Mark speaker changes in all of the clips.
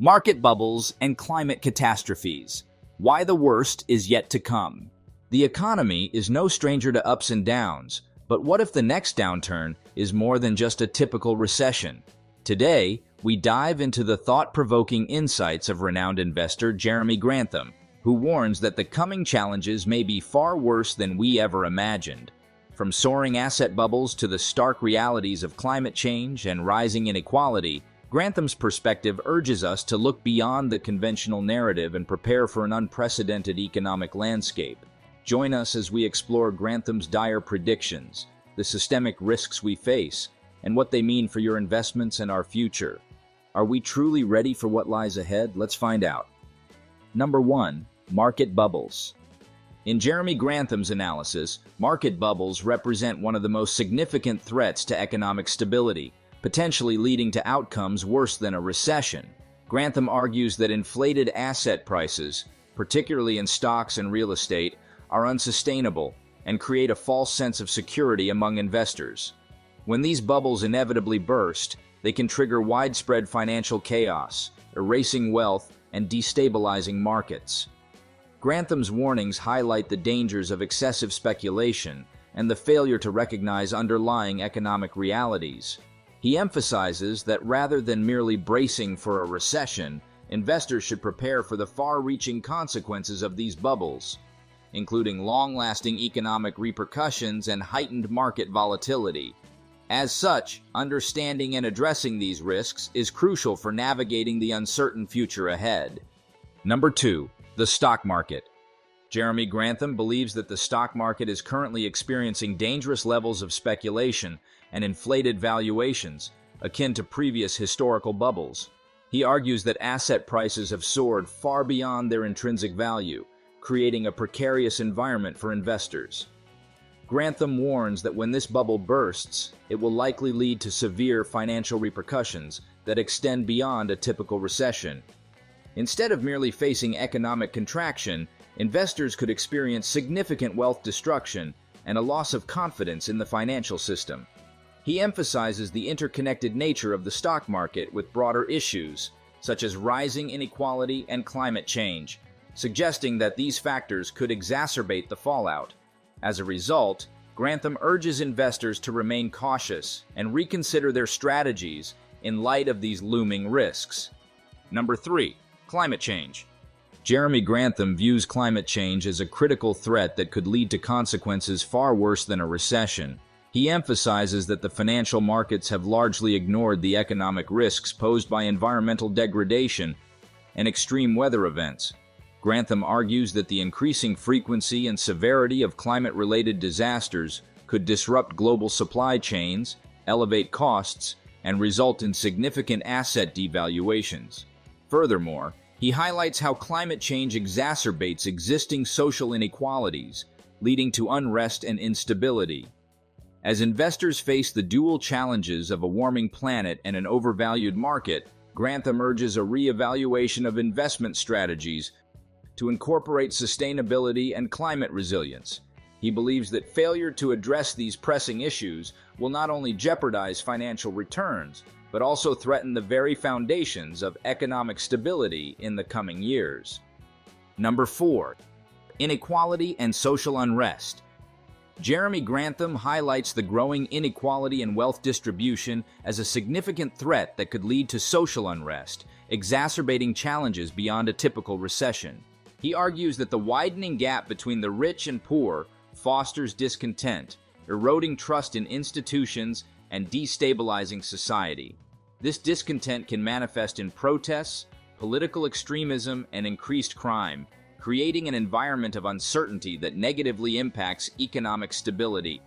Speaker 1: Market bubbles and climate catastrophes. Why the worst is yet to come. The economy is no stranger to ups and downs, but what if the next downturn is more than just a typical recession? Today, we dive into the thought-provoking insights of renowned investor Jeremy Grantham, who warns that the coming challenges may be far worse than we ever imagined. From soaring asset bubbles to the stark realities of climate change and rising inequality, Grantham's perspective urges us to look beyond the conventional narrative and prepare for an unprecedented economic landscape. Join us as we explore Grantham's dire predictions, the systemic risks we face, and what they mean for your investments and our future. Are we truly ready for what lies ahead? Let's find out. Number 1. Market bubbles. In Jeremy Grantham's analysis, market bubbles represent one of the most significant threats to economic stability, potentially leading to outcomes worse than a recession. Grantham argues that inflated asset prices, particularly in stocks and real estate, are unsustainable and create a false sense of security among investors. When these bubbles inevitably burst, they can trigger widespread financial chaos, erasing wealth and destabilizing markets. Grantham's warnings highlight the dangers of excessive speculation and the failure to recognize underlying economic realities. He emphasizes that rather than merely bracing for a recession, investors should prepare for the far-reaching consequences of these bubbles, including long-lasting economic repercussions and heightened market volatility. As such, understanding and addressing these risks is crucial for navigating the uncertain future ahead. Number 2. The stock market. Jeremy Grantham believes that the stock market is currently experiencing dangerous levels of speculation and inflated valuations, akin to previous historical bubbles. He argues that asset prices have soared far beyond their intrinsic value, creating a precarious environment for investors. Grantham warns that when this bubble bursts, it will likely lead to severe financial repercussions that extend beyond a typical recession. Instead of merely facing economic contraction, investors could experience significant wealth destruction and a loss of confidence in the financial system. He emphasizes the interconnected nature of the stock market with broader issues, such as rising inequality and climate change, suggesting that these factors could exacerbate the fallout. As a result, Grantham urges investors to remain cautious and reconsider their strategies in light of these looming risks. Number 3. Climate change. Jeremy Grantham views climate change as a critical threat that could lead to consequences far worse than a recession. He emphasizes that the financial markets have largely ignored the economic risks posed by environmental degradation and extreme weather events. Grantham argues that the increasing frequency and severity of climate-related disasters could disrupt global supply chains, elevate costs, and result in significant asset devaluations. Furthermore, he highlights how climate change exacerbates existing social inequalities, leading to unrest and instability. As investors face the dual challenges of a warming planet and an overvalued market, Grantham urges a re-evaluation of investment strategies to incorporate sustainability and climate resilience. He believes that failure to address these pressing issues will not only jeopardize financial returns, but also threaten the very foundations of economic stability in the coming years. Number 4. Inequality and social unrest. Jeremy Grantham highlights the growing inequality in wealth distribution as a significant threat that could lead to social unrest, exacerbating challenges beyond a typical recession. He argues that the widening gap between the rich and poor fosters discontent, eroding trust in institutions and destabilizing society. This discontent can manifest in protests, political extremism, and increased crime, creating an environment of uncertainty that negatively impacts economic stability.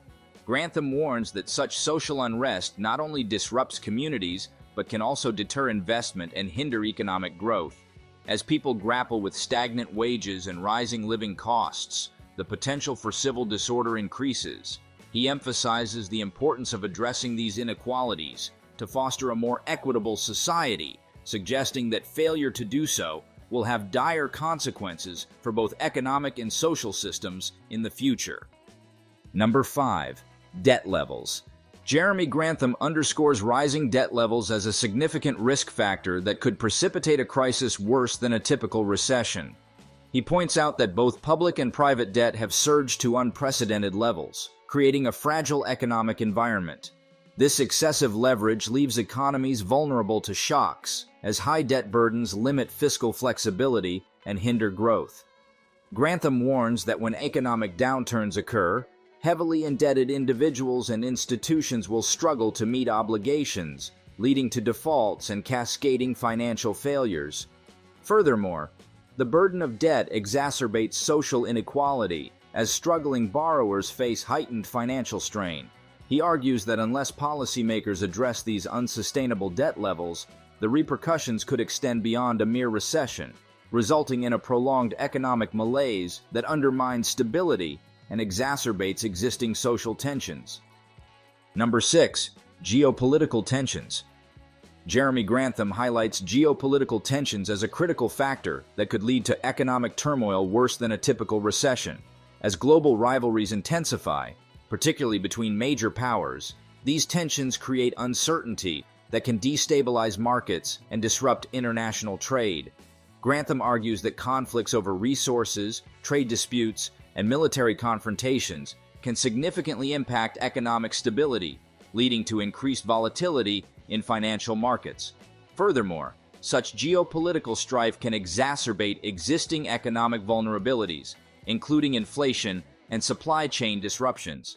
Speaker 1: Grantham warns that such social unrest not only disrupts communities, but can also deter investment and hinder economic growth. As people grapple with stagnant wages and rising living costs, the potential for civil disorder increases. He emphasizes the importance of addressing these inequalities to foster a more equitable society, suggesting that failure to do so will have dire consequences for both economic and social systems in the future. Number 5. Debt levels. Jeremy Grantham underscores rising debt levels as a significant risk factor that could precipitate a crisis worse than a typical recession. He points out that both public and private debt have surged to unprecedented levels, creating a fragile economic environment. This excessive leverage leaves economies vulnerable to shocks, as high debt burdens limit fiscal flexibility and hinder growth. Grantham warns that when economic downturns occur, heavily indebted individuals and institutions will struggle to meet obligations, leading to defaults and cascading financial failures. Furthermore, the burden of debt exacerbates social inequality, as struggling borrowers face heightened financial strain. He argues that unless policymakers address these unsustainable debt levels, the repercussions could extend beyond a mere recession, resulting in a prolonged economic malaise that undermines stability and exacerbates existing social tensions. Number 6. Geopolitical tensions. Jeremy Grantham highlights geopolitical tensions as a critical factor that could lead to economic turmoil worse than a typical recession. As global rivalries intensify, particularly between major powers, these tensions create uncertainty that can destabilize markets and disrupt international trade. Grantham argues that conflicts over resources, trade disputes, and military confrontations can significantly impact economic stability, leading to increased volatility in financial markets. Furthermore, such geopolitical strife can exacerbate existing economic vulnerabilities, including inflation and supply chain disruptions.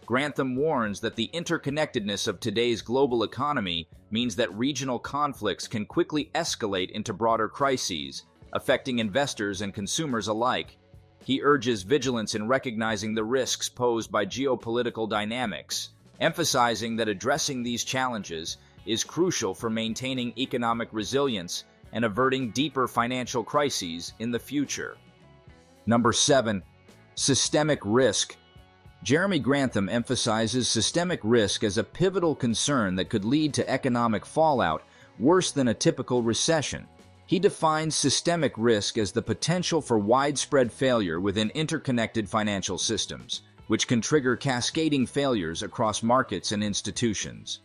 Speaker 1: Grantham warns that the interconnectedness of today's global economy means that regional conflicts can quickly escalate into broader crises, affecting investors and consumers alike. He urges vigilance in recognizing the risks posed by geopolitical dynamics, emphasizing that addressing these challenges is crucial for maintaining economic resilience and averting deeper financial crises in the future. Number 7. Systemic risk. Jeremy Grantham emphasizes systemic risk as a pivotal concern that could lead to economic fallout worse than a typical recession. He defines systemic risk as the potential for widespread failure within interconnected financial systems, which can trigger cascading failures across markets and institutions.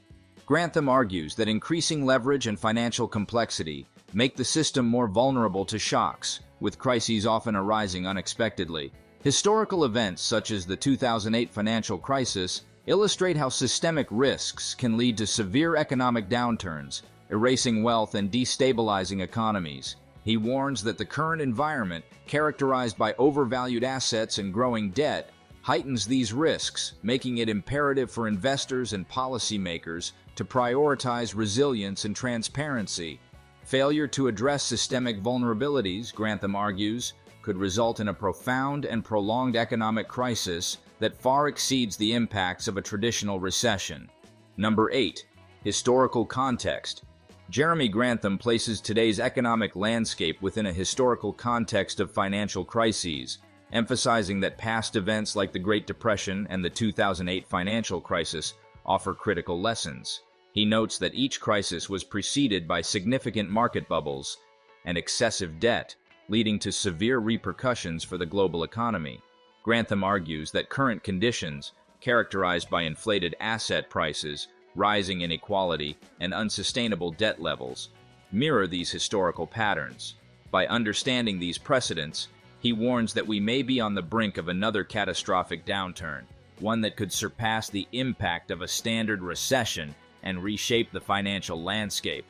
Speaker 1: Grantham argues that increasing leverage and financial complexity make the system more vulnerable to shocks, with crises often arising unexpectedly. Historical events such as the 2008 financial crisis illustrate how systemic risks can lead to severe economic downturns, erasing wealth and destabilizing economies. He warns that the current environment, characterized by overvalued assets and growing debt, heightens these risks, making it imperative for investors and policymakers to prioritize resilience and transparency. Failure to address systemic vulnerabilities, Grantham argues, could result in a profound and prolonged economic crisis that far exceeds the impacts of a traditional recession. Number 8. Historical context. Jeremy Grantham places today's economic landscape within a historical context of financial crises, emphasizing that past events like the Great Depression and the 2008 financial crisis offer critical lessons. He notes that each crisis was preceded by significant market bubbles and excessive debt, leading to severe repercussions for the global economy. Grantham argues that current conditions, characterized by inflated asset prices, rising inequality, and unsustainable debt levels, mirror these historical patterns. By understanding these precedents, he warns that we may be on the brink of another catastrophic downturn, one that could surpass the impact of a standard recession and reshape the financial landscape.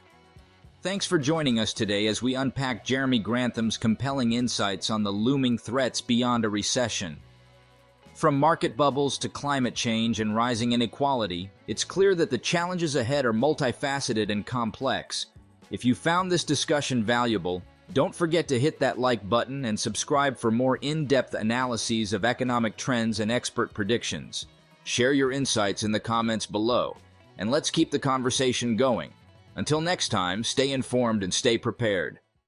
Speaker 1: Thanks for joining us today as we unpack Jeremy Grantham's compelling insights on the looming threats beyond a recession. From market bubbles to climate change and rising inequality, it's clear that the challenges ahead are multifaceted and complex. If you found this discussion valuable, don't forget to hit that like button and subscribe for more in-depth analyses of economic trends and expert predictions. Share your insights in the comments below, and let's keep the conversation going. Until next time, stay informed and stay prepared.